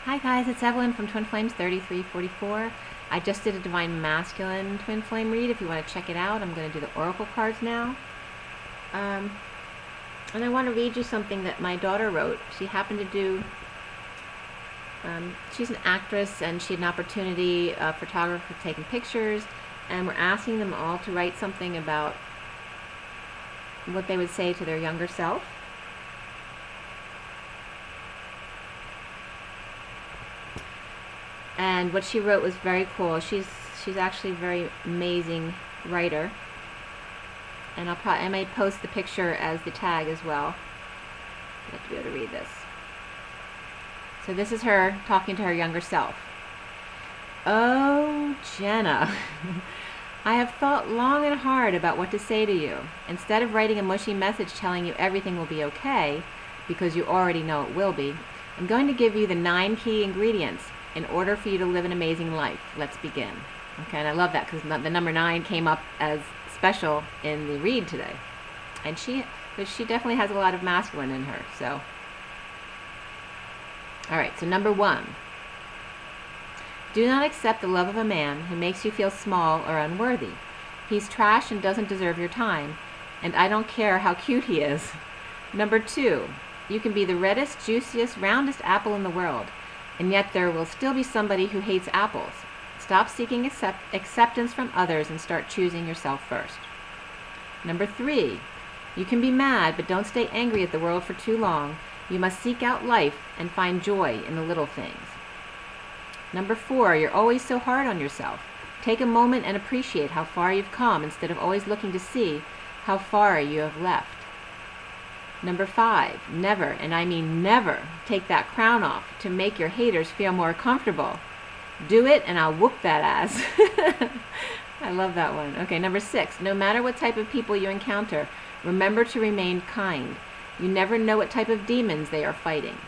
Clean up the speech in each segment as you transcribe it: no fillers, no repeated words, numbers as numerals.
Hi guys, it's Evelyn from Twin Flames 3344. I just did a Divine Masculine Twin Flame read. If you want to check it out, I'm going to do the Oracle cards now. And I want to read you something that my daughter wrote. She happened to do, she's an actress and she had an opportunity, a photographer taking pictures, and we're asking them all to write something about what they would say to their younger self. And what she wrote was very cool. She's actually a very amazing writer. And I may post the picture as the tag as well. You have to be able to read this. So this is her talking to her younger self. Oh, Jenna, I have thought long and hard about what to say to you. Instead of writing a mushy message telling you everything will be okay, because you already know it will be, I'm going to give you the 9 key ingredients in order for you to live an amazing life. Let's begin. Okay, and I love that because the number 9 came up as special in the read today. And she definitely has a lot of masculine in her, so. All right, so number 1. Do not accept the love of a man who makes you feel small or unworthy. He's trash and doesn't deserve your time, and I don't care how cute he is. Number 2. You can be the reddest, juiciest, roundest apple in the world, and yet there will still be somebody who hates apples. Stop seeking acceptance from others and start choosing yourself first. Number 3, you can be mad, but don't stay angry at the world for too long. You must seek out life and find joy in the little things. Number 4, you're always so hard on yourself. Take a moment and appreciate how far you've come instead of always looking to see how far you have left. Number 5, never, and I mean never, take that crown off to make your haters feel more comfortable. Do it and I'll whoop that ass. I love that one. Okay, number 6, no matter what type of people you encounter, remember to remain kind. You never know what type of demons they are fighting.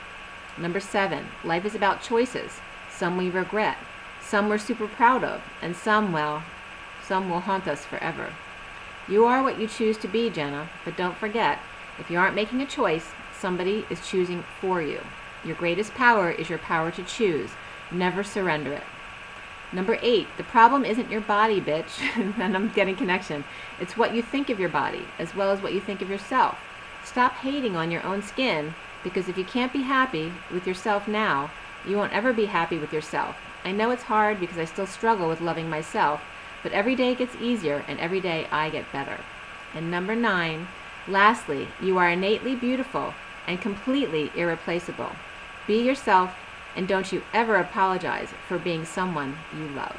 Number 7, life is about choices. Some we regret, some we're super proud of, and some will haunt us forever. You are what you choose to be, Jenna, but don't forget, if you aren't making a choice, somebody is choosing for you. Your greatest power is your power to choose. Never surrender it. Number 8, the problem isn't your body, bitch. And I'm getting connection. It's what you think of your body, as well as what you think of yourself. Stop hating on your own skin, because if you can't be happy with yourself now, you won't ever be happy with yourself. I know it's hard because I still struggle with loving myself, but every day it gets easier and every day I get better. And number 9, lastly, you are innately beautiful and completely irreplaceable. Be yourself, and don't you ever apologize for being someone you love.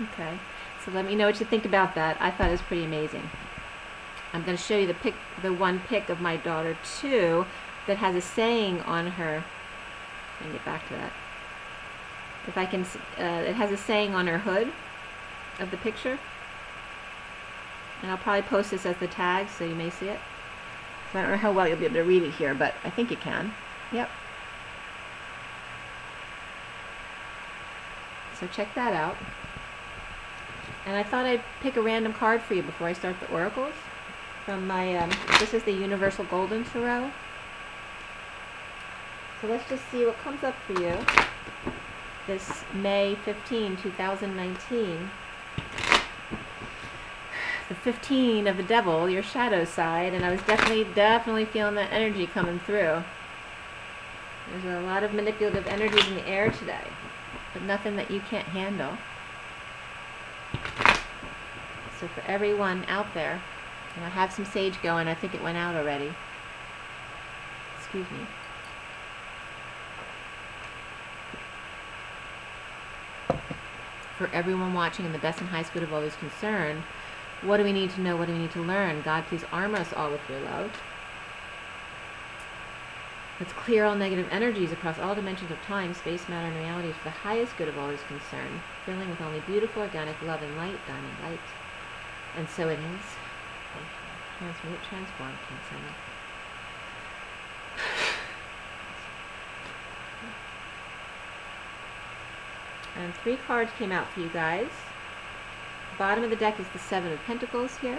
Okay, so let me know what you think about that. I thought it was pretty amazing. I'm going to show you the one pic of my daughter too that has a saying on her. Let me get back to that. If I can, it has a saying on her hood of the picture. And I'll probably post this as the tag so you may see it. So I don't know how well you'll be able to read it here, but I think you can. Yep. So check that out. And I thought I'd pick a random card for you before I start the oracles. From my, this is the Universal Golden Tarot. So let's just see what comes up for you this May 15, 2019. The 15 of the devil, your shadow side, and I was definitely feeling that energy coming through. There's a lot of manipulative energies in the air today, but nothing that you can't handle. So for everyone out there, and I have some sage going, I think it went out already. Excuse me. For everyone watching and the best and highest good of all is concerned, what do we need to know? What do we need to learn? God, please armor us all with your love. Let's clear all negative energies across all dimensions of time, space, matter, and reality for the highest good of all is concerned, filling with only beautiful, organic love and light, diamond light. And so it is. Transmute, transform, transcend. And 3 cards came out for you guys. The bottom of the deck is the 7 of Pentacles here.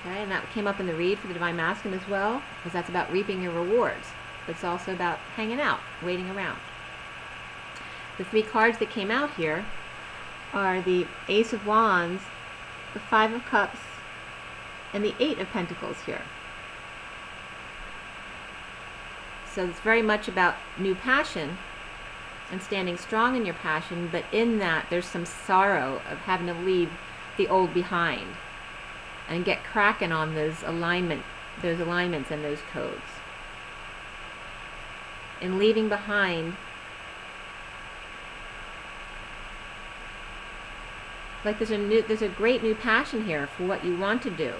Okay, and that came up in the read for the Divine Masculine as well, because that's about reaping your rewards. but it's also about hanging out, waiting around. The 3 cards that came out here are the Ace of Wands, the 5 of Cups, and the 8 of Pentacles here. So it's very much about new passion and standing strong in your passion, but in that there's some sorrow of having to leave the old behind and get cracking on those alignments and those codes. And leaving behind, like there's a great new passion here for what you want to do.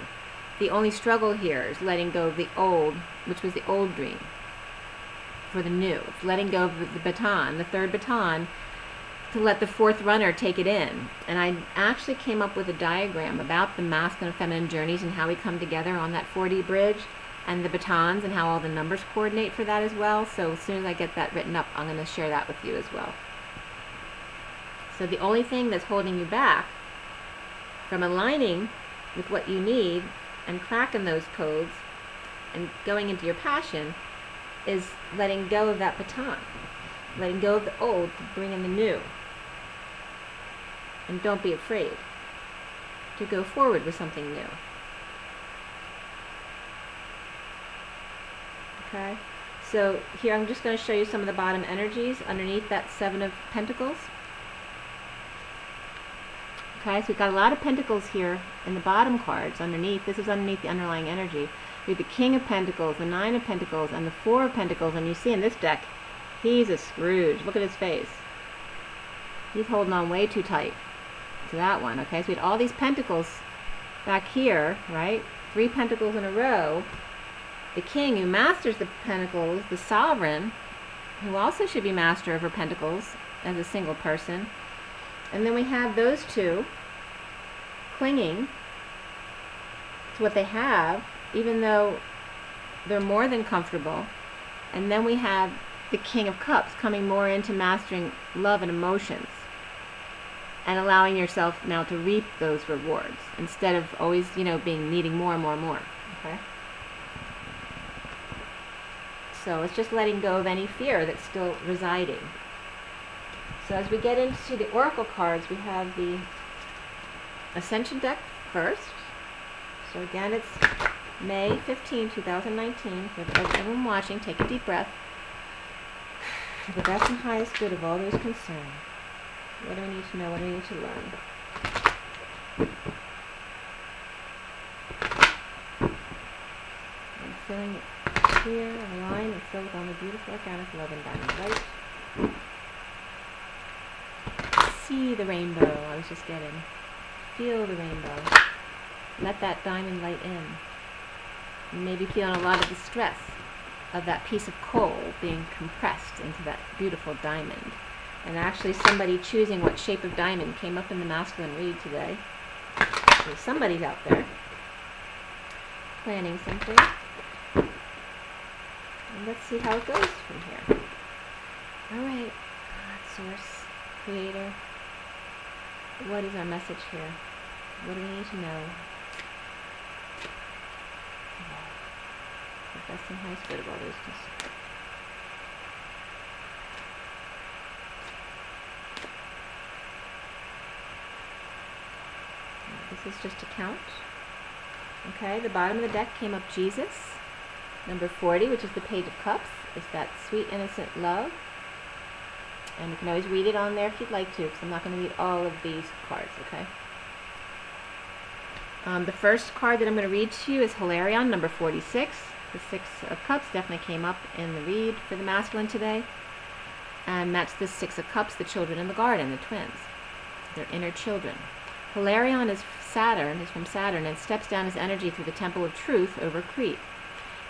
The only struggle here is letting go of the old, which was the old dream, for the new. It's letting go of the baton, the 3rd baton, to let the 4th runner take it in. And I actually came up with a diagram about the masculine and feminine journeys and how we come together on that 4D bridge, and the batons and how all the numbers coordinate for that as well. So as soon as I get that written up, I'm going to share that with you as well. So the only thing that's holding you back from aligning with what you need and cracking those codes and going into your passion is letting go of that baton, letting go of the old to bring in the new. And don't be afraid to go forward with something new. Okay, so here I'm just going to show you some of the bottom energies underneath that 7 of Pentacles. Okay, so we've got a lot of Pentacles here in the bottom cards underneath. This is underneath the underlying energy. We have the King of Pentacles, the 9 of Pentacles, and the 4 of Pentacles. And you see in this deck, he's a Scrooge. Look at his face. He's holding on way too tight to that one. Okay, so we had all these Pentacles back here, right? 3 Pentacles in a row. The King, who masters the Pentacles, the Sovereign, who also should be master over Pentacles as a single person. And then we have those 2 clinging to what they have, even though they're more than comfortable. And then we have the King of Cups coming more into mastering love and emotions and allowing yourself now to reap those rewards instead of always, needing more and more and more. Okay? So it's just letting go of any fear that's still residing. So as we get into the Oracle cards, we have the Ascension deck first. So again, it's May 15, 2019. For everyone watching, take a deep breath. For the best and highest good of all those concerned. What do we need to know? What do we need to learn? I'm feeling it clear, aligned, and filled with all the beautiful organic love and diamond light. See the rainbow I was just getting. Feel the rainbow. Let that diamond light in. You may be feeling a lot of the stress of that piece of coal being compressed into that beautiful diamond. And actually somebody choosing what shape of diamond came up in the masculine read today. So somebody's out there planning something. And let's see how it goes from here. Alright, God, Source, Creator. What is our message here? What do we need to know? The best and highest good of all those concerned. This is just a count. Okay, the bottom of the deck came up Jesus. Number 40, which is the Page of Cups. It's that sweet, innocent love. And you can always read it on there if you'd like to, because I'm not going to read all of these cards, okay? The first card that I'm going to read to you is Hilarion, number 46. The 6 of Cups definitely came up in the read for the masculine today. And that's the 6 of Cups, the children in the garden, the twins. Their inner children. Hilarion is from Saturn, and steps down his energy through the Temple of Truth over Crete.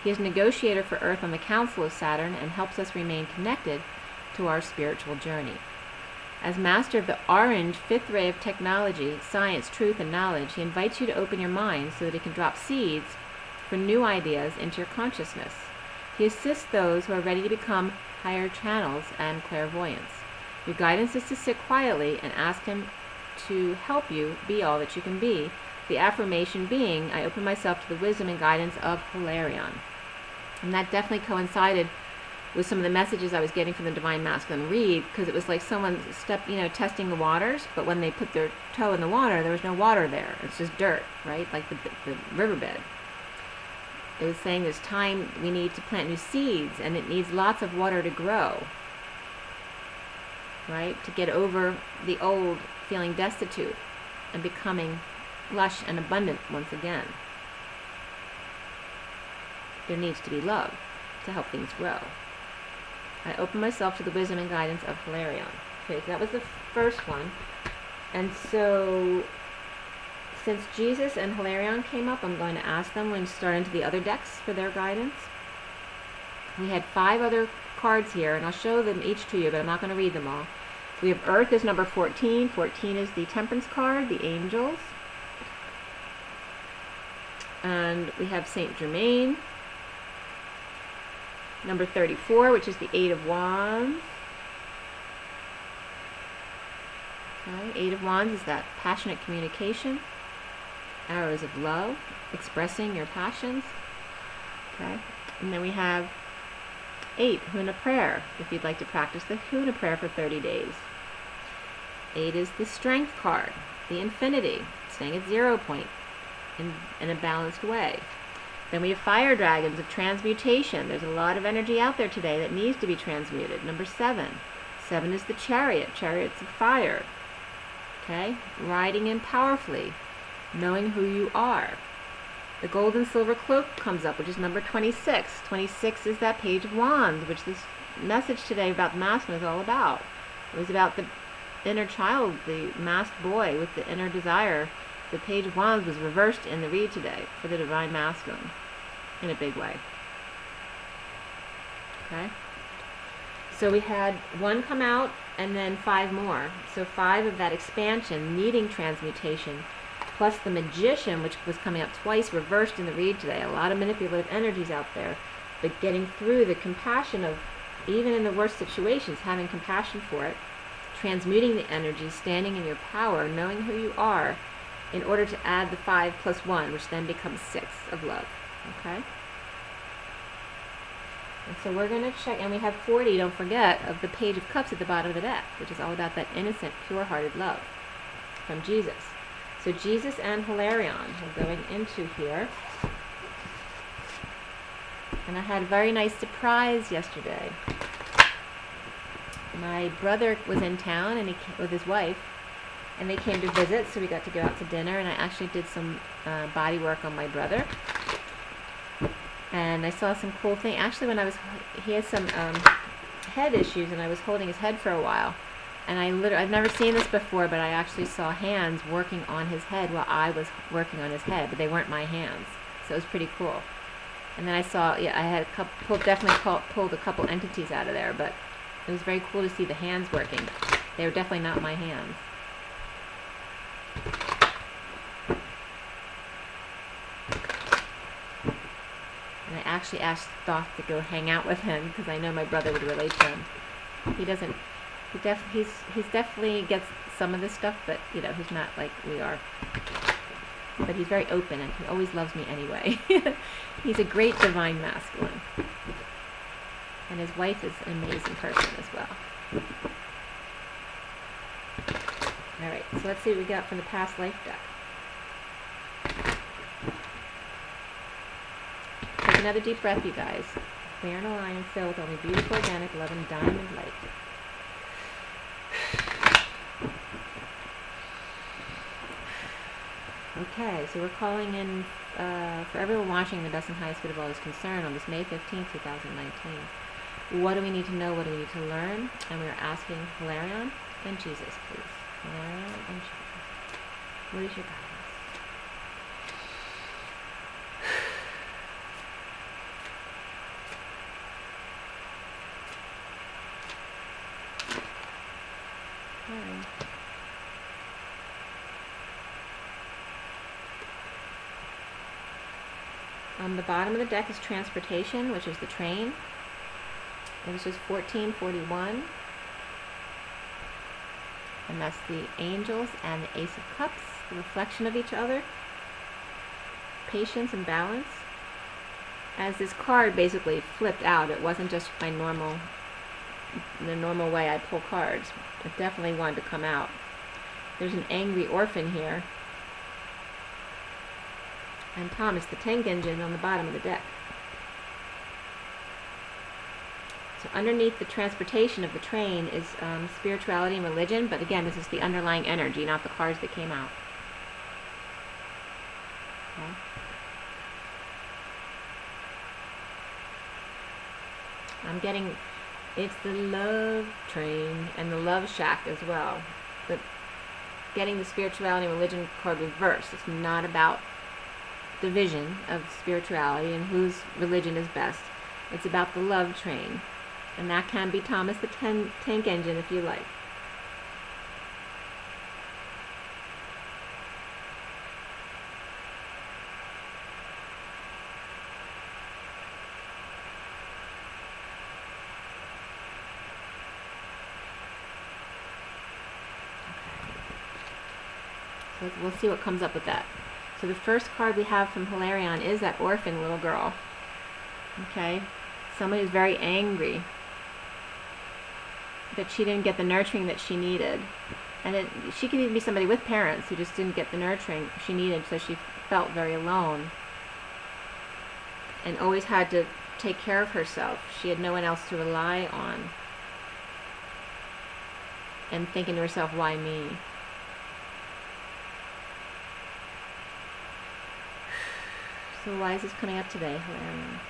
He is a negotiator for Earth on the Council of Saturn and helps us remain connected to our spiritual journey. As master of the orange 5th ray of technology, science, truth, and knowledge, he invites you to open your mind so that it can drop seeds for new ideas into your consciousness. He assists those who are ready to become higher channels and clairvoyance. Your guidance is to sit quietly and ask him to help you be all that you can be. The affirmation being, I open myself to the wisdom and guidance of Hilarion. And that definitely coincided with some of the messages I was getting from the Divine Masculine read, because it was like someone testing the waters, but when they put their toe in the water, there was no water there. It's just dirt, right? Like the riverbed. It was saying there's time we need to plant new seeds, and it needs lots of water to grow, right? To get over the old feeling destitute and becoming lush and abundant once again. There needs to be love to help things grow. I open myself to the wisdom and guidance of Hilarion. Okay, so that was the first one. And so, since Jesus and Hilarion came up, I'm going to ask them when to start into the other decks for their guidance. We had 5 other cards here, and I'll show them each to you, but I'm not going to read them all. So we have Earth is number 14. 14 is the Temperance card, the Angels. And we have Saint Germain. Number 34, which is the 8 of Wands. Okay, 8 of Wands is that passionate communication. Arrows of love, expressing your passions. Okay, and then we have 8, Huna prayer, if you'd like to practice the Huna prayer for 30 days. 8 is the Strength card, the Infinity, staying at 0 point in a balanced way. Then we have Fire Dragons of transmutation. There's a lot of energy out there today that needs to be transmuted. Number 7. 7 is the Chariot, chariots of fire. Okay, riding in powerfully, knowing who you are. The Gold and Silver Cloak comes up, which is number 26. 26 is that Page of Wands, which this message today about the masculine is all about. It was about the inner child, the masked boy with the inner desire. The Page of Wands was reversed in the read today for the Divine Masculine in a big way. Okay? So we had 1 come out and then 5 more. So 5 of that expansion needing transmutation, plus the Magician, which was coming out twice, reversed in the read today. A lot of manipulative energies out there, but getting through the compassion of, even in the worst situations, having compassion for it, transmuting the energy, standing in your power, knowing who you are, in order to add the 5 plus 1, which then becomes 6 of love. Okay? And so we're going to check, and we have 40, don't forget, of the Page of Cups at the bottom of the deck, which is all about that innocent, pure-hearted love from Jesus. So Jesus and Hilarion are going into here. And I had a very nice surprise yesterday. My brother was in town and he came with his wife, and they came to visit, so we got to go out to dinner, and I actually did some body work on my brother. And I saw some cool thing. Actually, he has some head issues, and I was holding his head for a while. And I've never seen this before, but I actually saw hands working on his head while I was working on his head, but they weren't my hands. So it was pretty cool. And then I saw, I had definitely pulled a couple entities out of there, but it was very cool to see the hands working. They were definitely not my hands. And I actually asked Thoth to go hang out with him because I know my brother would relate to him. He definitely gets some of this stuff, but he's not like we are. But he's very open, and he always loves me anyway. He's a great Divine Masculine. And his wife is an amazing person as well. Alright, so let's see what we got from the past life deck. Take another deep breath, you guys. We are in a line filled with only beautiful, organic, love, and diamond light. Okay, so we're calling in for everyone watching the best and highest good of all is concerned on this May 15th, 2019. What do we need to know? What do we need to learn? And we're asking Hilarion and Jesus, please. Hilarion and Jesus. What is your guidance? Okay. On the bottom of the deck is transportation, which is the train. And this is 1441. And that's the angels and the Ace of Cups, the reflection of each other. Patience and balance. as this card basically flipped out. It wasn't just the normal way I pull cards. It definitely wanted to come out. There's an angry orphan here. And Thomas the Tank Engine on the bottom of the deck. So underneath the transportation of the train is spirituality and religion, but again, this is the underlying energy, not the cards that came out. Okay. I'm getting, it's the love train and the love shack as well. But getting the spirituality and religion card reversed. It's not about division of spirituality and whose religion is best. It's about the love train. And that can be Thomas the Tank Engine if you like. So we'll see what comes up with that. So the first card we have from Hilarion is that orphan little girl. Okay? Somebody who's very angry that she didn't get the nurturing that she needed. And she could even be somebody with parents who just didn't get the nurturing she needed, so she felt very alone. And always had to take care of herself. She had no one else to rely on. And thinking to herself, why me? So why is this coming up today, Hilarion?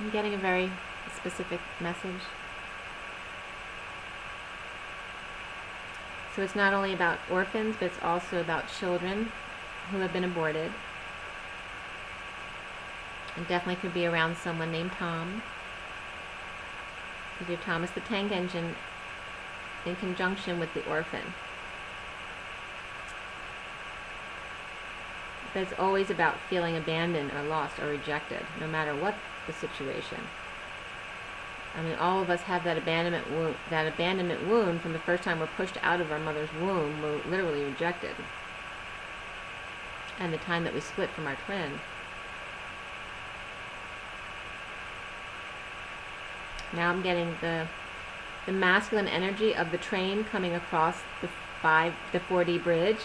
I'm getting a very specific message. So it's not only about orphans, but it's also about children who have been aborted. It definitely could be around someone named Tom. Because you have Thomas the Tank Engine in conjunction with the orphan. But it's always about feeling abandoned or lost or rejected, no matter what the situation. I mean, all of us have that abandonment wound from the first time we're pushed out of our mother's womb. We're literally rejected. And the time that we split from our twin. Now I'm getting the masculine energy of the train coming across the 4D bridge.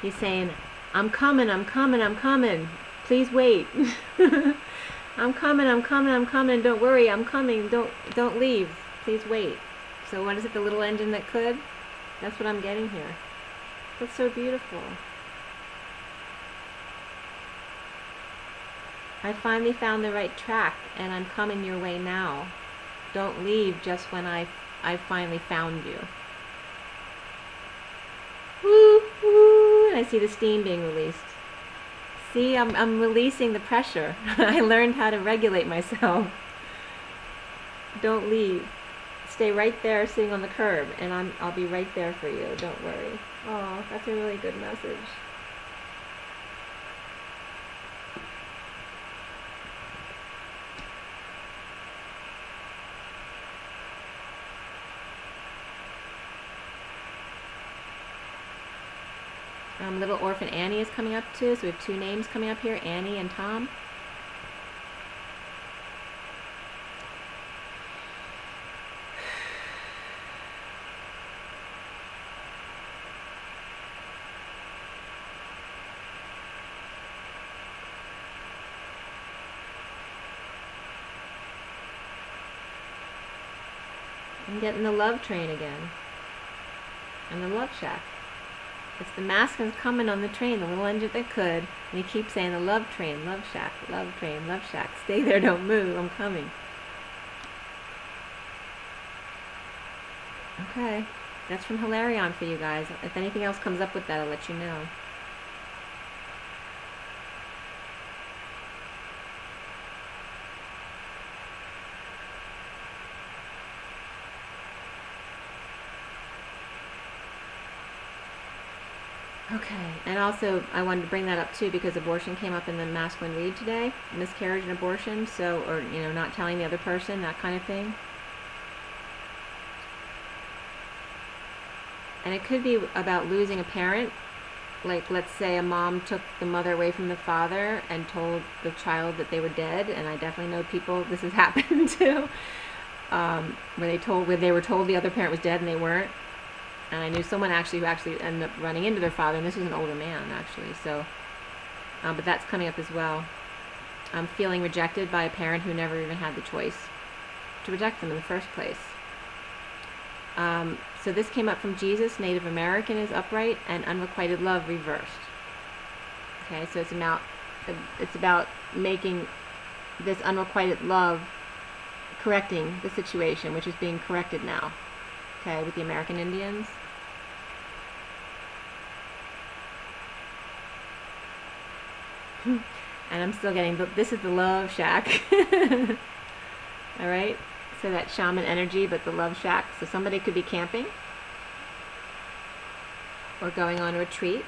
He's saying, I'm coming, I'm coming, I'm coming. Please wait. I'm coming, don't worry, I'm coming, don't leave, please wait. So what is it, the little engine that could? That's what I'm getting here. That's so beautiful. I finally found the right track, and I'm coming your way now. Don't leave just when I finally found you. Woo, woo, and I see the steam being released. See, I'm releasing the pressure. I learned how to regulate myself. Don't leave. Stay right there sitting on the curb, and I'll be right there for you. Don't worry. Oh, that's a really good message. Little orphan Annie is coming up too, so we have two names coming up here, Annie and Tom. I'm getting the love train again, and the love shack. It's the masculine's coming on the train, the little engine that could. And he keeps saying the love train, love shack, love train, love shack. Stay there, don't move, I'm coming. Okay, that's from Hilarion for you guys. If anything else comes up with that, I'll let you know. Okay, and also I wanted to bring that up too because abortion came up in the masculine read today, miscarriage and abortion, so, or, you know, not telling the other person, that kind of thing. And it could be about losing a parent, like let's say a mom took the mother away from the father and told the child that they were dead, and I definitely know people this has happened to, where they were told the other parent was dead and they weren't. And I knew someone actually who actually ended up running into their father, and this was an older man actually. So, but that's coming up as well. Feeling rejected by a parent who never even had the choice to reject them in the first place. So this came up from Jesus. Native American is upright, and unrequited love reversed. Okay, so it's about making this unrequited love, correcting the situation, which is being corrected now. Okay, with the American Indians. And I'm still getting, this is the love shack. Alright, so that shaman energy, but the love shack. So somebody could be camping or going on a retreat.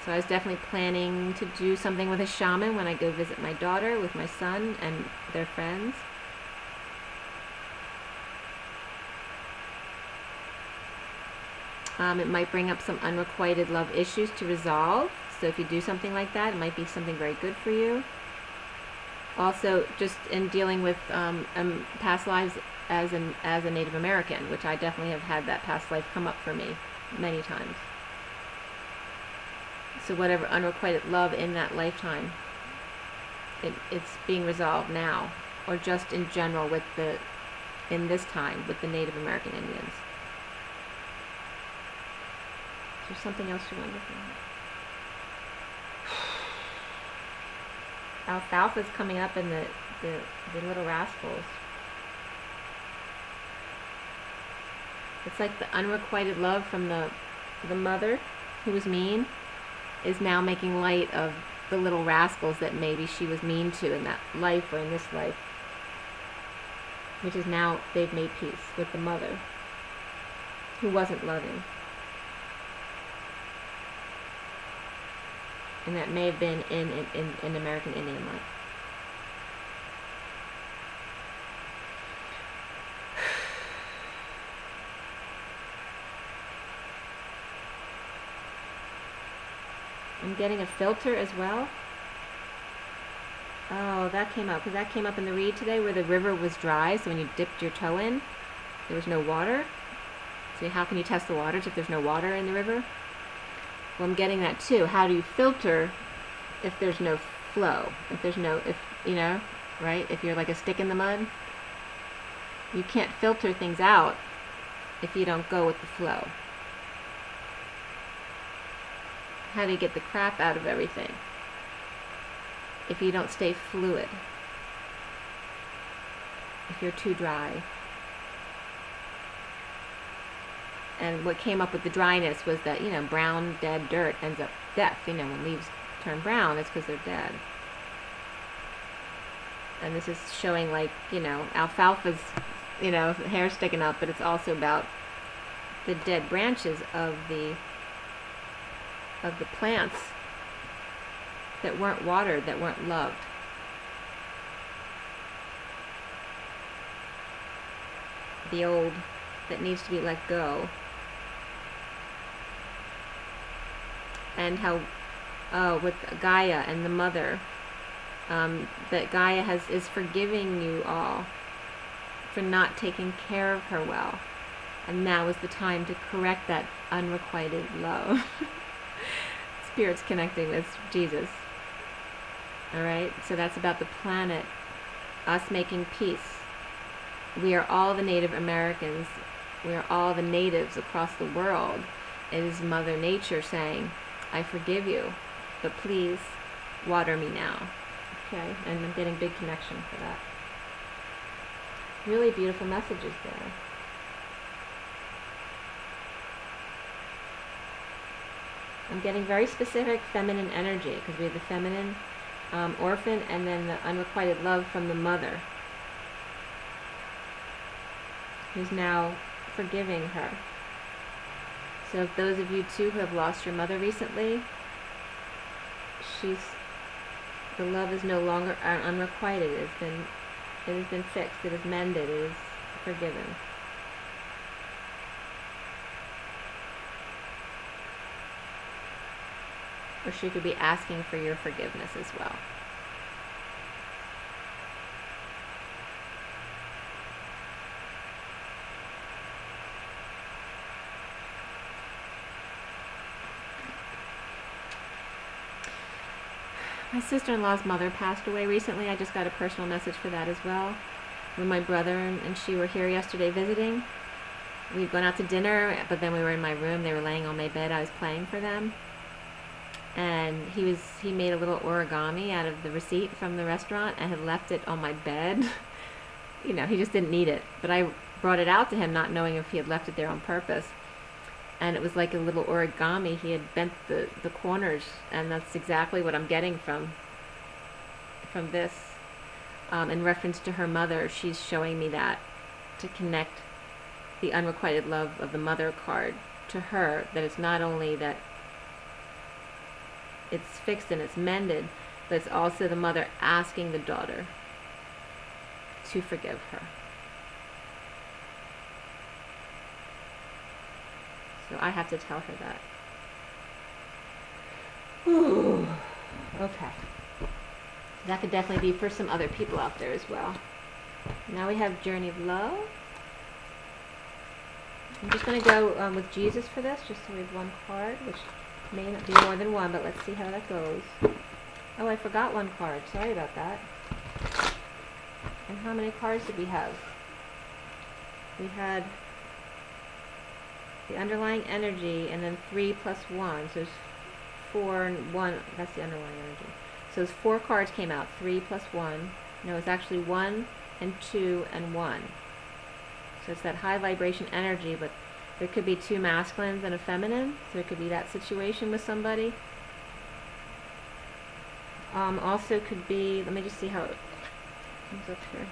So I was definitely planning to do something with a shaman when I go visit my daughter with my son and their friends. It might bring up some unrequited love issues to resolve. So if you do something like that, it might be something very good for you. Also, just in dealing with past lives as a Native American, which I definitely have had that past life come up for me many times. So whatever unrequited love in that lifetime, it's being resolved now, or just in general with in this time with the Native American Indians. Is there something else you want to think? Alfalfa is coming up in the Little Rascals. It's like the unrequited love from the mother who was mean is now making light of the little rascals that maybe she was mean to in that life or in this life. Which is now they've made peace with the mother who wasn't loving. And that may have been in American Indian life. I'm getting a filter as well. Oh, that came up, because that came up in the read today where the river was dry, so when you dipped your toe in, there was no water. So how can you test the waters if there's no water in the river? Well, I'm getting that too. How do you filter if there's no flow? If you know, right? If you're like a stick in the mud, you can't filter things out if you don't go with the flow. How do you get the crap out of everything if you don't stay fluid? If you're too dry. And what came up with the dryness was that, you know, brown, dead dirt ends up death. You know, when leaves turn brown, it's because they're dead. And this is showing, like, you know, alfalfa's, you know, hair sticking up, but it's also about the dead branches of the plants that weren't watered, that weren't loved. The old that needs to be let go. And how, with Gaia and the mother, that Gaia is forgiving you all for not taking care of her well. And now is the time to correct that unrequited love. Spirit's connecting with Jesus. Alright, so that's about the planet, us making peace. We are all the Native Americans. We are all the natives across the world. It is Mother Nature saying, I forgive you, but please water me now. Okay, and I'm getting big connection for that. Really beautiful messages there. I'm getting very specific feminine energy, because we have the feminine orphan and then the unrequited love from the mother, who's now forgiving her. So if those of you too who have lost your mother recently, the love is no longer unrequited. It has been fixed. It is mended. It is forgiven. Or she could be asking for your forgiveness as well. My sister-in-law's mother passed away recently. I just got a personal message for that as well. When my brother and she were here yesterday visiting, we'd gone out to dinner, but then we were in my room. They were laying on my bed. I was playing for them. And he made a little origami out of the receipt from the restaurant and had left it on my bed. You know, he just didn't need it. But I brought it out to him not knowing if he had left it there on purpose. And it was like a little origami. He had bent the corners, and that's exactly what I'm getting from this. In reference to her mother, she's showing me that to connect the unrequited love of the mother card to her, that it's not only that it's fixed and it's mended, but it's also the mother asking the daughter to forgive her. So I have to tell her that. Ooh, okay. That could definitely be for some other people out there as well. Now we have Journey of Love. I'm just going to go with Jesus for this, just to read one card, which may not be more than one, but let's see how that goes. Oh, I forgot one card. Sorry about that. And how many cards did we have? We had the underlying energy, and then 3 plus 1. So there's 4 and 1. That's the underlying energy. So those 4 cards came out. 3 plus 1. No, it's actually 1 and 2 and 1. So it's that high vibration energy, but there could be 2 masculines and a feminine. So it could be that situation with somebody. Also could be, let me just see how it comes up here.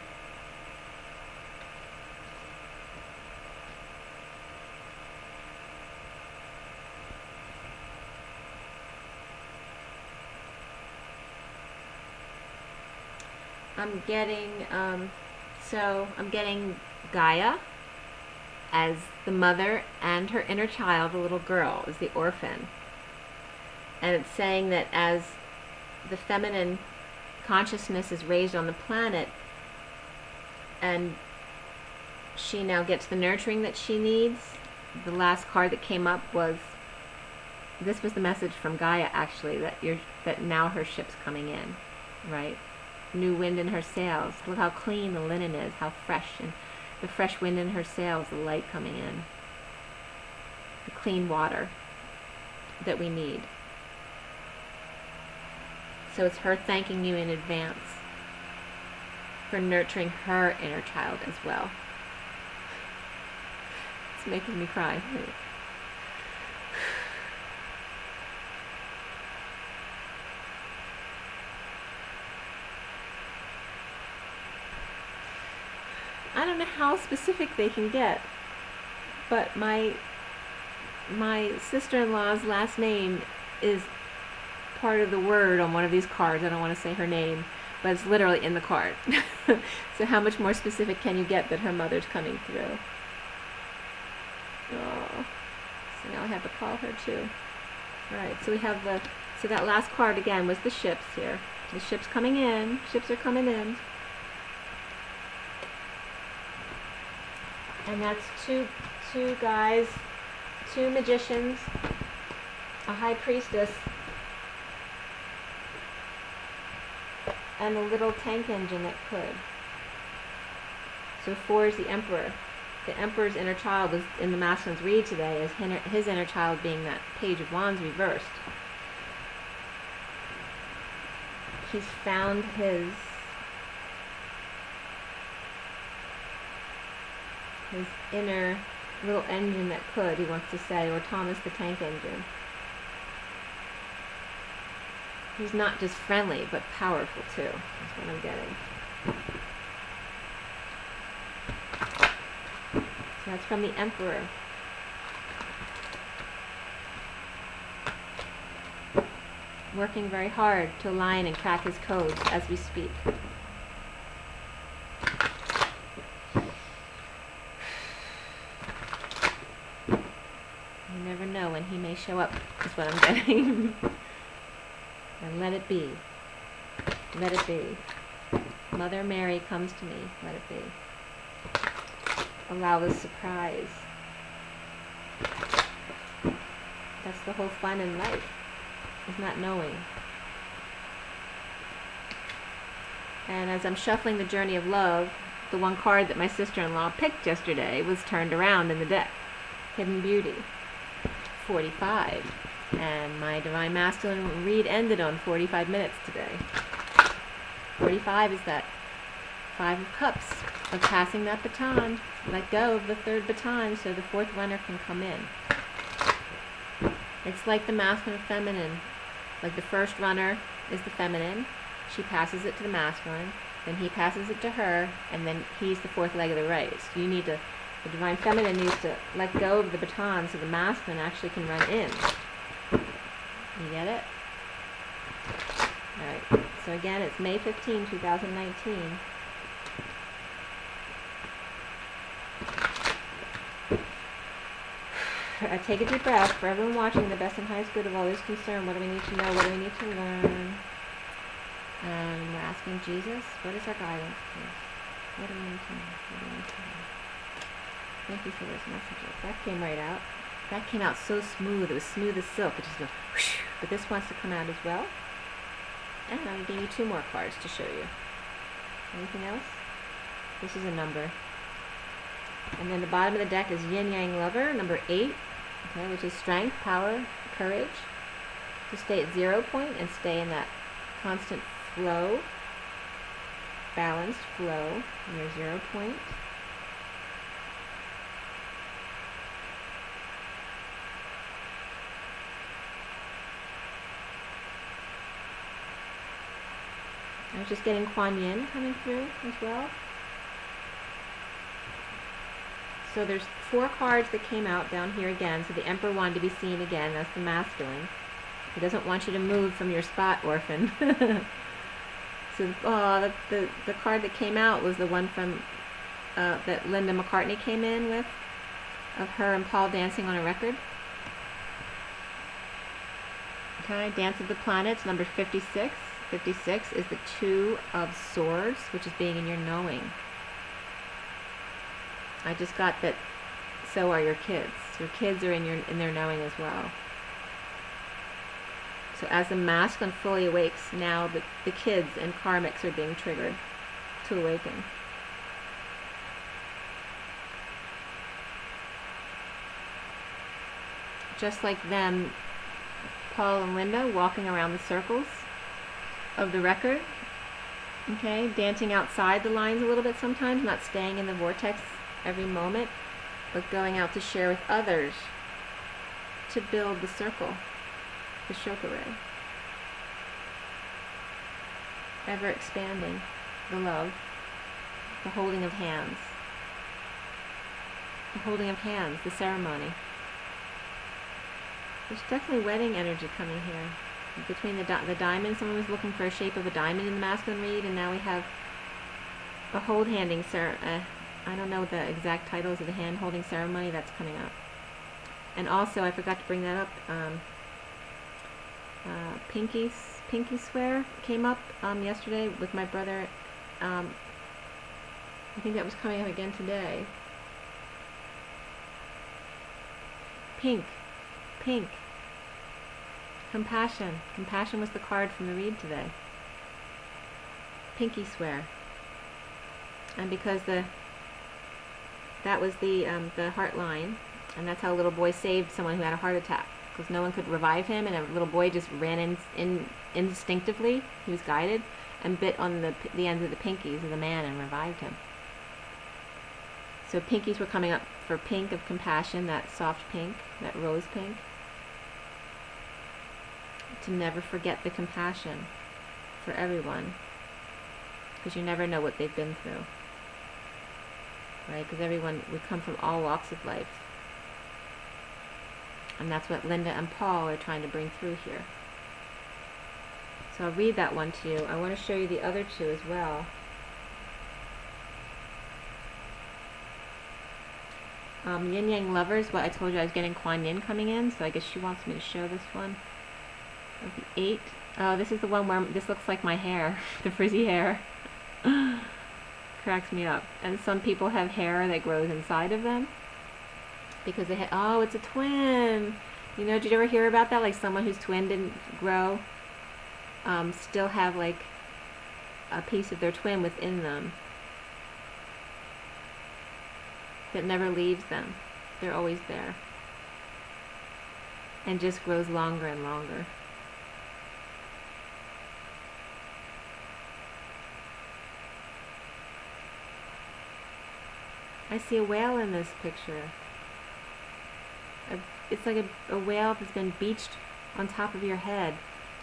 I'm getting Gaia as the mother, and her inner child, the little girl, is the orphan. And it's saying that as the feminine consciousness is raised on the planet, and she now gets the nurturing that she needs, the last card that came up was, this was the message from Gaia actually, that now her ship's coming in, right? New wind in her sails. Look how clean the linen is, how fresh, and the fresh wind in her sails, the light coming in, the clean water that we need. So it's her thanking you in advance for nurturing her inner child as well. It's making me cry. I don't know how specific they can get, but my sister-in-law's last name is part of the word on one of these cards. I don't want to say her name, but it's literally in the card. So how much more specific can you get that her mother's coming through? Oh, so now I have to call her too. Alright, so we have so that last card again was the ships here. The ships coming in, ships are coming in. And that's two guys, 2 magicians, a high priestess, and a little tank engine that could. So 4 is the Emperor. The Emperor's inner child was in the masculine's read today, as his inner child being that Page of Wands reversed. He's found his inner little engine that could, he wants to say, or Thomas the Tank Engine. He's not just friendly, but powerful too. That's what I'm getting. So that's from the Emperor. working very hard to align and crack his codes as we speak. You never know when he may show up, is what I'm getting. And let it be. Let it be. Mother Mary comes to me. Let it be. Allow the surprise. That's the whole fun in life, is not knowing. And as I'm shuffling the Journey of Love, the one card that my sister-in-law picked yesterday was turned around in the deck. Hidden Beauty. 45. And my Divine Masculine read ended on 45 minutes today. 45 is that 5 of Cups, of passing that baton. Let go of the third baton so the fourth runner can come in. It's like the masculine and feminine. Like the first runner is the feminine. She passes it to the masculine. Then he passes it to her. And then he's the fourth leg of the race. You need to, the Divine Feminine needs to let go of the baton so the masculine actually can run in. You get it? Alright. So again, it's May 15, 2019. Take a deep breath. For everyone watching, the best and highest good of all is concerned. What do we need to know? What do we need to learn? And we're asking Jesus, what is our guidance, please? What do we need to know? What do we need to know? Thank you for those messages. That came right out. That came out so smooth. It was smooth as silk. It just goes whoosh. But this wants to come out as well. And I'm going to give you 2 more cards to show you. Anything else? This is a number. And then the bottom of the deck is Yin Yang Lover, number 8, okay, which is strength, power, courage. To stay at 0 point and stay in that constant flow, balanced flow in your 0 point. I was just getting Kuan Yin coming through as well. So there's 4 cards that came out down here again. So the Emperor wanted to be seen again. That's the masculine. He doesn't want you to move from your spot, orphan. So the card that came out was the one from that Linda McCartney came in with, of her and Paul dancing on a record. Okay, Dance of the Planets, number 56. 56 is the 2 of Swords, which is being in your knowing. I just got that. So are your kids. Your kids are in their knowing as well. So as the masculine fully awakes, now the kids and karmics are being triggered to awaken. Just like them, Paul and Linda walking around the circles of the record, okay, dancing outside the lines a little bit sometimes, not staying in the vortex every moment, but going out to share with others to build the circle, the Shoka ray. Ever expanding the love, the holding of hands. The holding of hands, the ceremony. There's definitely wedding energy coming here. Between the diamond, someone was looking for a shape of a diamond in the masculine read, and now we have a hold-handing ceremony. I don't know the exact titles of the hand-holding ceremony that's coming up. And also, I forgot to bring that up, Pinky Swear came up yesterday with my brother. I think that was coming up again today. Pink. Compassion. Compassion was the card from the read today. Pinky Swear. And because that was the heart line, and that's how a little boy saved someone who had a heart attack, because no one could revive him, and a little boy just ran in instinctively. He was guided and bit on the ends of the pinkies of the man and revived him. So pinkies were coming up for pink of compassion, that soft pink, that rose pink. To never forget the compassion for everyone, because you never know what they've been through. Right? Because everyone, we come from all walks of life. And that's what Linda and Paul are trying to bring through here. So I'll read that one to you. I want to show you the other two as well. Yin Yang Lovers, what I told you I was getting Kuan Yin coming in, so I guess she wants me to show this one. The 8. Oh, this is the one where this looks like my hair, the frizzy hair. Cracks me up. And some people have hair that grows inside of them because they oh, it's a twin. You know, did you ever hear about that? Like someone whose twin didn't grow, still have like a piece of their twin within them that never leaves them. They're always there. And just grows longer and longer. I see a whale in this picture. It's like a whale that's been beached on top of your head.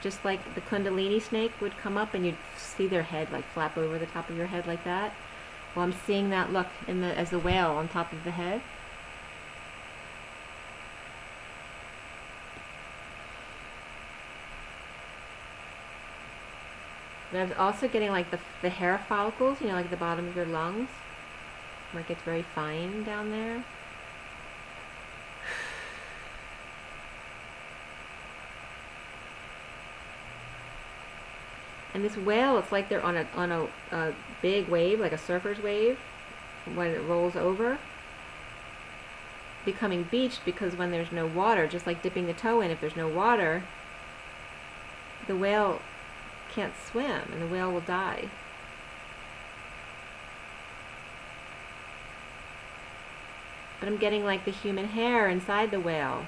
Just like the Kundalini snake would come up and you'd see their head like flap over the top of your head like that. Well, I'm seeing that look in as the whale on top of the head. And I was also getting like the hair follicles, you know, like at the bottom of your lungs, where it gets very fine down there. And this whale, it's like they're on a big wave, like a surfer's wave, when it rolls over, becoming beached, because when there's no water, just like dipping the toe in, if there's no water, the whale can't swim and the whale will die. But I'm getting like the human hair inside the whale.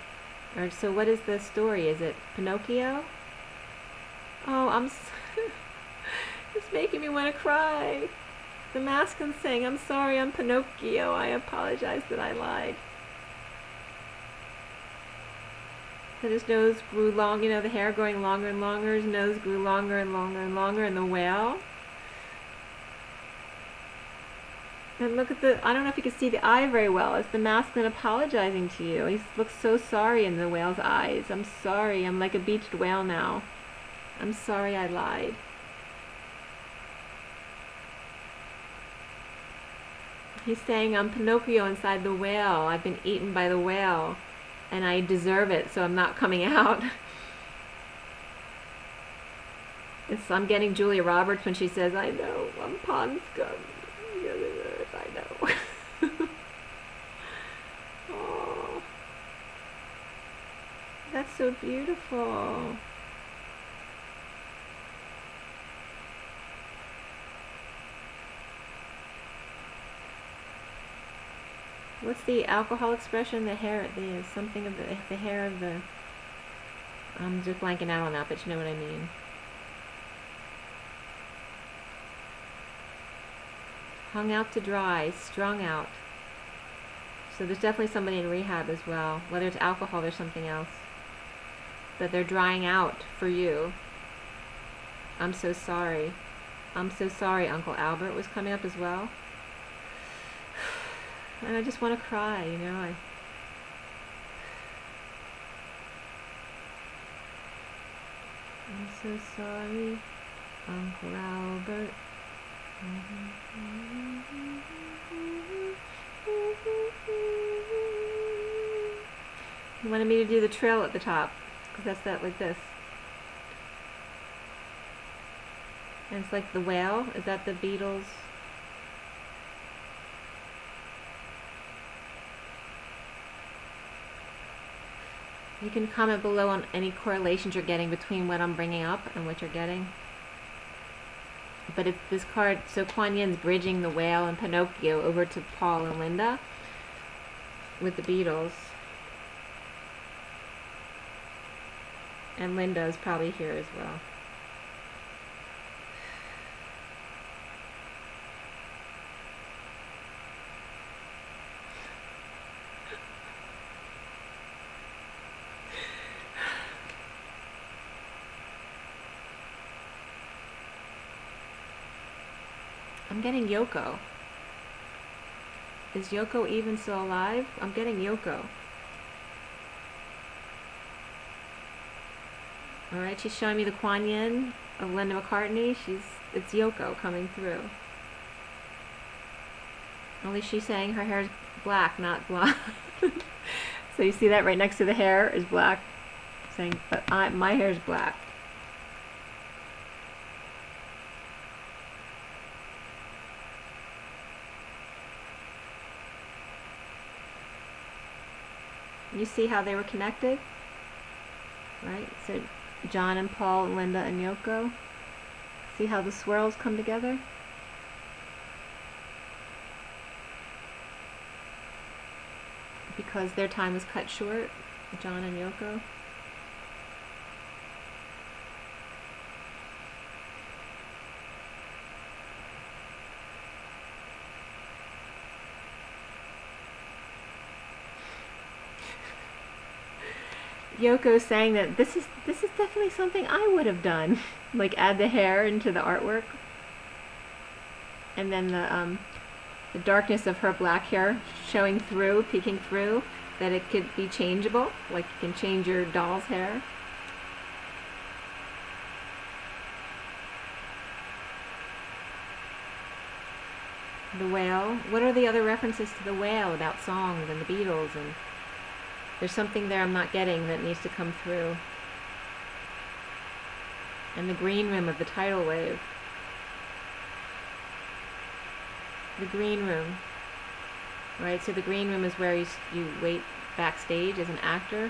Or so what is the story? Is it Pinocchio? Oh, it's making me want to cry. The mask is saying, I'm sorry, I'm Pinocchio. I apologize that I lied. That his nose grew long, you know, the hair growing longer and longer, his nose grew longer and longer and longer, and the whale. And look at I don't know if you can see the eye very well. It's the masculine apologizing to you. He looks so sorry in the whale's eyes. I'm sorry, I'm like a beached whale now. I'm sorry I lied. He's saying, I'm Pinocchio inside the whale. I've been eaten by the whale, and I deserve it, so I'm not coming out. I'm getting Julia Roberts when she says, I know, I'm pond scum. I know. Oh, that's so beautiful. What's the alcohol expression? The hair, something of the hair of the. I'm just blanking out on that, but you know what I mean. Hung out to dry, strung out. So there's definitely somebody in rehab as well. Whether it's alcohol or something else. But they're drying out for you. I'm so sorry. I'm so sorry. Uncle Albert was coming up as well. And I just want to cry, you know. I'm so sorry, Uncle Albert. He wanted me to do the trill at the top, because that's that like this. And it's like the whale. Is that the Beatles? You can comment below on any correlations you're getting between what I'm bringing up and what you're getting. But it's this card, so Kuan Yin's bridging the whale and Pinocchio over to Paul and Linda with the Beatles. And Linda is probably here as well. I'm getting Yoko. Is Yoko even still alive? I'm getting Yoko. Alright, she's showing me the Kuan Yin of Linda McCartney. It's Yoko coming through. Only she's saying her hair is black, not blonde. So you see that right next to the hair is black, saying, but my hair is black. You see how they were connected? Right? So John and Paul and Linda and Yoko. See how the swirls come together? Because their time was cut short, John and Yoko. Yoko saying that this is definitely something I would have done, like add the hair into the artwork, and then the darkness of her black hair showing through, peeking through, that it could be changeable, like you can change your doll's hair. The whale. What are the other references to the whale about songs and the Beatles? And there's something there I'm not getting that needs to come through. And the green room of the tidal wave. The green room. Right, so the green room is where you wait backstage as an actor.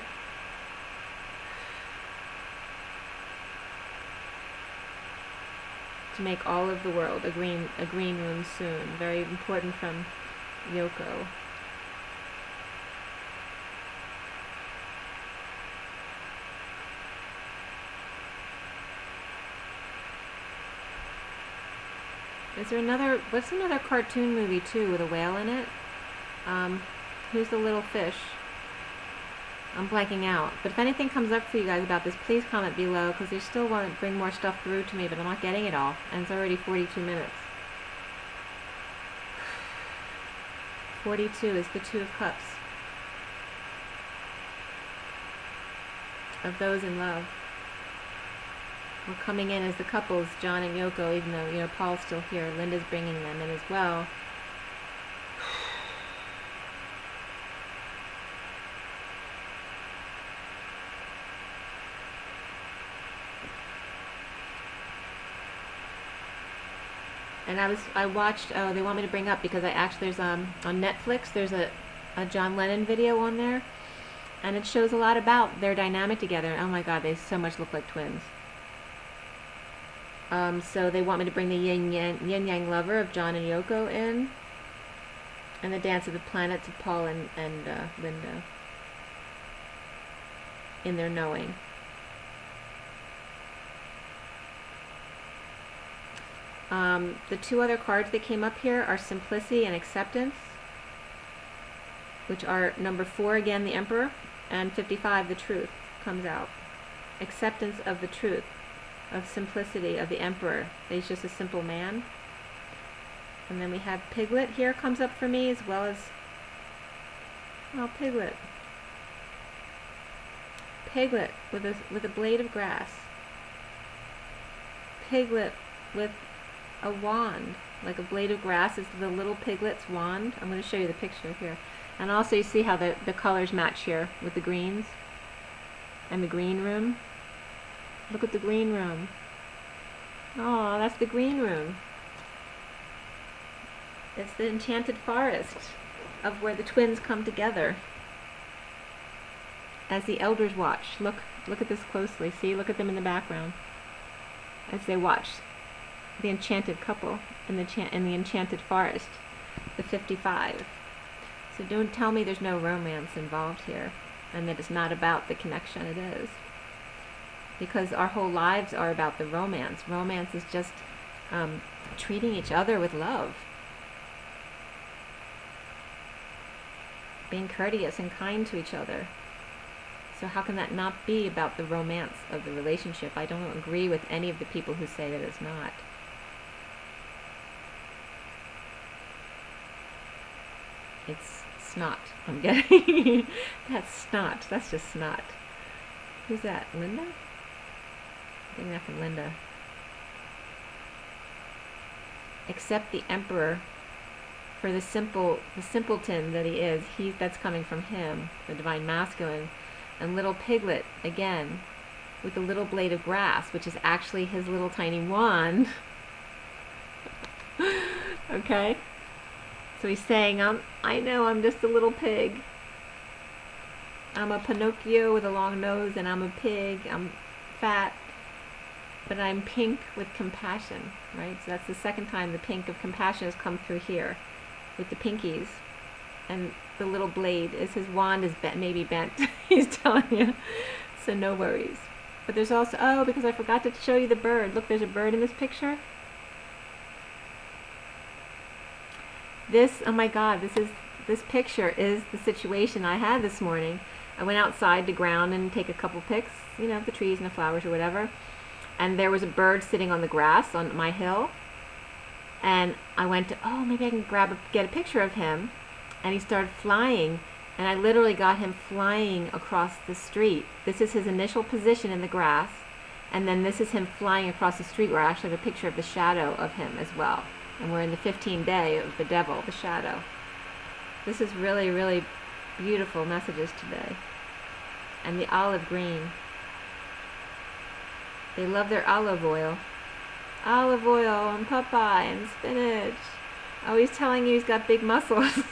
To make all of the world a green room soon. Very important from Yoko. Is there another, what's another cartoon movie too with a whale in it? Who's the little fish? I'm blanking out. But if anything comes up for you guys about this, please comment below, because they still want to bring more stuff through to me, but I'm not getting it all. And it's already 42 minutes. 42 is the Two of Cups. Of those in love. We're coming in as the couples, John and Yoko, even though, you know, Paul's still here. Linda's bringing them in as well. And I watched, oh, they want me to bring up, because there's on Netflix, there's a John Lennon video on there, and it shows a lot about their dynamic together. Oh my God, they so much look like twins. So they want me to bring the yin yang lover of John and Yoko in, and the dance of the planets of Paul and Linda in their knowing. The two other cards that came up here are Simplicity and Acceptance, which are number 4 again, the Emperor, and 55, the Truth, comes out. Acceptance of the truth, of simplicity, of the Emperor. He's just a simple man. And then we have Piglet here comes up for me, as well as, oh, Piglet. Piglet with a blade of grass. Piglet with a wand, like a blade of grass is the little piglet's wand. I'm going to show you the picture here. And also you see how the colors match here with the greens and the green room. Look at the green room. Oh, that's the green room. It's the enchanted forest of where the twins come together as the elders watch. Look at this closely. See, look at them in the background as they watch the enchanted couple in the enchanted forest, the 55. So don't tell me there's no romance involved here, and that it's not about the connection. It is. Because our whole lives are about the romance. Romance is just treating each other with love. Being courteous and kind to each other. So how can that not be about the romance of the relationship? I don't agree with any of the people who say that it's not. It's snot. I'm getting that's snot. That's just snot. Who's that? Linda? I'm getting that from Linda. accept the emperor for the simpleton that he is. That's coming from him, the divine masculine. And little piglet, again, with the little blade of grass, which is actually his little tiny wand. Okay? So he's saying, I know I'm just a little pig. I'm a Pinocchio with a long nose, and I'm a pig. I'm fat, but I'm pink with compassion, right? So that's the second time the pink of compassion has come through here with the pinkies. And the little blade is his wand is maybe bent. He's telling you. So no worries. But there's also, oh, because I forgot to show you the bird. Look, there's a bird in this picture. This, oh my God, this picture is the situation I had this morning. I went outside to ground and take a couple pics, you know, of the trees and the flowers or whatever. And there was a bird sitting on the grass on my hill. And I went to, oh, maybe I can get a picture of him. And he started flying. And I literally got him flying across the street. This is his initial position in the grass. And then this is him flying across the street, where I actually have a picture of the shadow of him as well. And we're in the 15th day of the devil, the shadow. This is really, really beautiful messages today. And the olive green. They love their olive oil. Olive oil and Popeye and spinach. Oh, he's telling you he's got big muscles.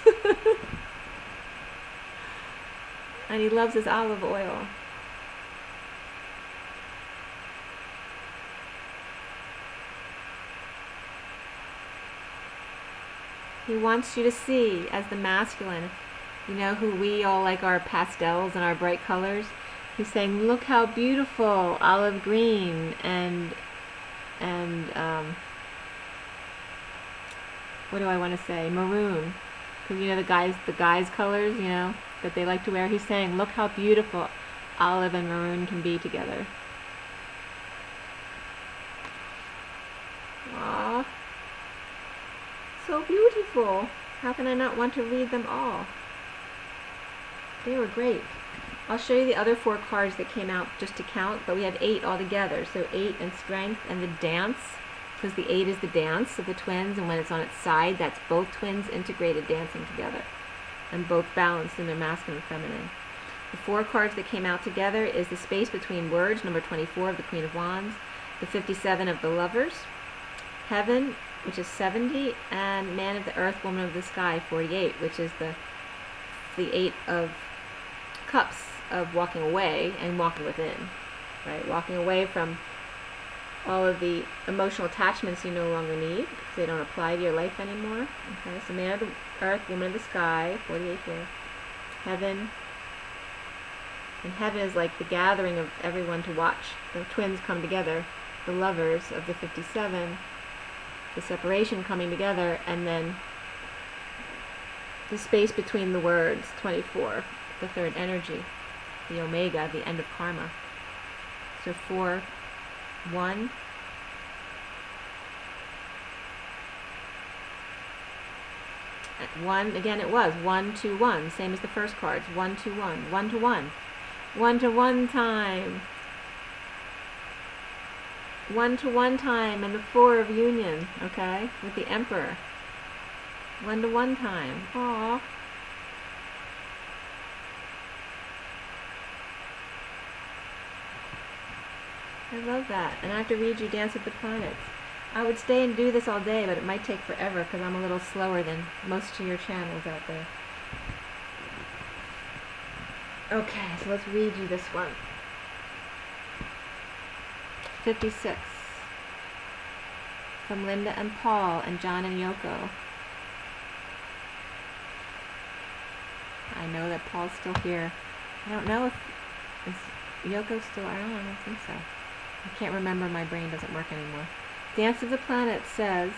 And he loves his olive oil. He wants you to see, as the masculine, you know, who we all like our pastels and our bright colors. He's saying, look how beautiful olive green and what do I want to say? Maroon. Because, you know, the guys' colors, you know, that they like to wear. He's saying, look how beautiful olive and maroon can be together. Aww. So beautiful. How can I not want to read them all? They were great. I'll show you the other 4 cards that came out just to count, but we have 8 altogether. So 8 and strength and the dance, because the 8 is the dance of the twins, and when it's on its side, that's both twins integrated dancing together, and both balanced in their masculine and feminine. The 4 cards that came out together is the space between words, number 24 of the Queen of Wands, the 57 of the Lovers, Heaven, which is 70, and Man of the Earth, Woman of the Sky, 48, which is the 8 of Cups, of walking away and walking within, right? Walking away from all of the emotional attachments you no longer need, because they don't apply to your life anymore. Okay, so Man of the Earth, Woman of the Sky, 48 here. Heaven. And heaven is like the gathering of everyone to watch the twins come together. The Lovers of the 57. The separation coming together, and then the space between the words, 24, the third energy, the Omega, the end of karma. So 4, 1, one, again it was 1, 2, 1, same as the first cards, 1, 2, 1, 1 to 1, 1 to 1 time. 1 to 1 time, and the 4 of union, okay, with the Emperor. 1 to 1 time. Aww. I love that. And I have to read you Dance with the Planets. I would stay and do this all day, but it might take forever because I'm a little slower than most of your channels out there. Okay, so let's read you this one. 56. From Linda and Paul and John and Yoko. I know that Paul's still here. I don't know if Yoko's still around. I don't think so. I can't remember. My brain doesn't work anymore. Dance of the Planets says,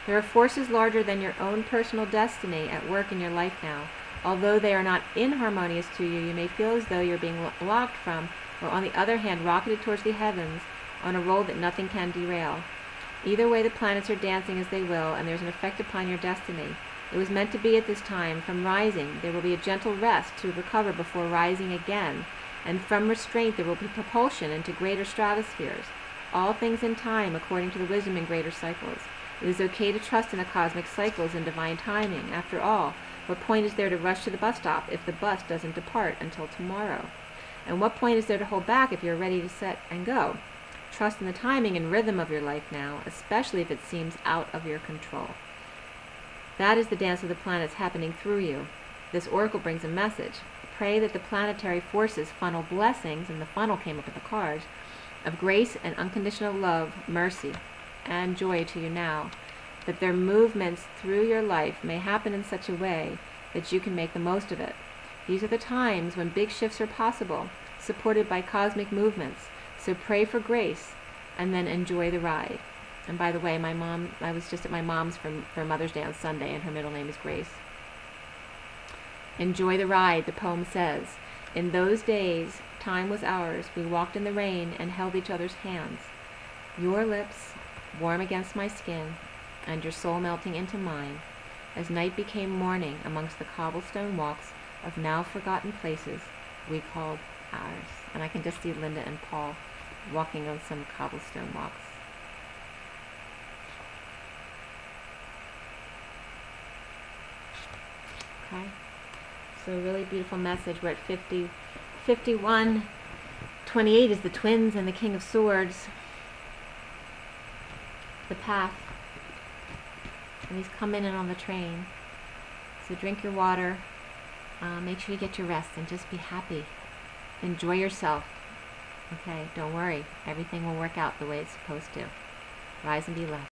there are forces larger than your own personal destiny at work in your life now. Although they are not inharmonious to you, you may feel as though you're being blocked from, or on the other hand, rocketed towards the heavens on a roll that nothing can derail. Either way, the planets are dancing as they will, and there's an effect upon your destiny. It was meant to be at this time. From rising, there will be a gentle rest to recover before rising again, and from restraint there will be propulsion into greater stratospheres. All things in time, according to the wisdom in greater cycles. It is okay to trust in the cosmic cycles and divine timing. After all, what point is there to rush to the bus stop if the bus doesn't depart until tomorrow? And what point is there to hold back if you're ready to set and go? Trust in the timing and rhythm of your life now, especially if it seems out of your control. That is the dance of the planets happening through you. This oracle brings a message. Pray that the planetary forces funnel blessings, and the funnel came up with the cards, of grace and unconditional love, mercy, and joy to you now, that their movements through your life may happen in such a way that you can make the most of it. These are the times when big shifts are possible, supported by cosmic movements. So pray for grace and then enjoy the ride. And by the way, I was just at my mom's for Mother's Day on Sunday, and her middle name is Grace. Enjoy the ride, the poem says. In those days, time was ours. We walked in the rain and held each other's hands. Your lips warm against my skin, and your soul melting into mine, as night became morning amongst the cobblestone walks of now forgotten places we called ours. And I can just see Linda and Paul walking on some cobblestone walks. Okay, so a really beautiful message. We're at 51, 28 is the twins and the King of Swords. The path. And he's coming in on the train. So drink your water. Make sure you get your rest and just be happy. Enjoy yourself. Okay, don't worry. Everything will work out the way it's supposed to. Rise and be loved.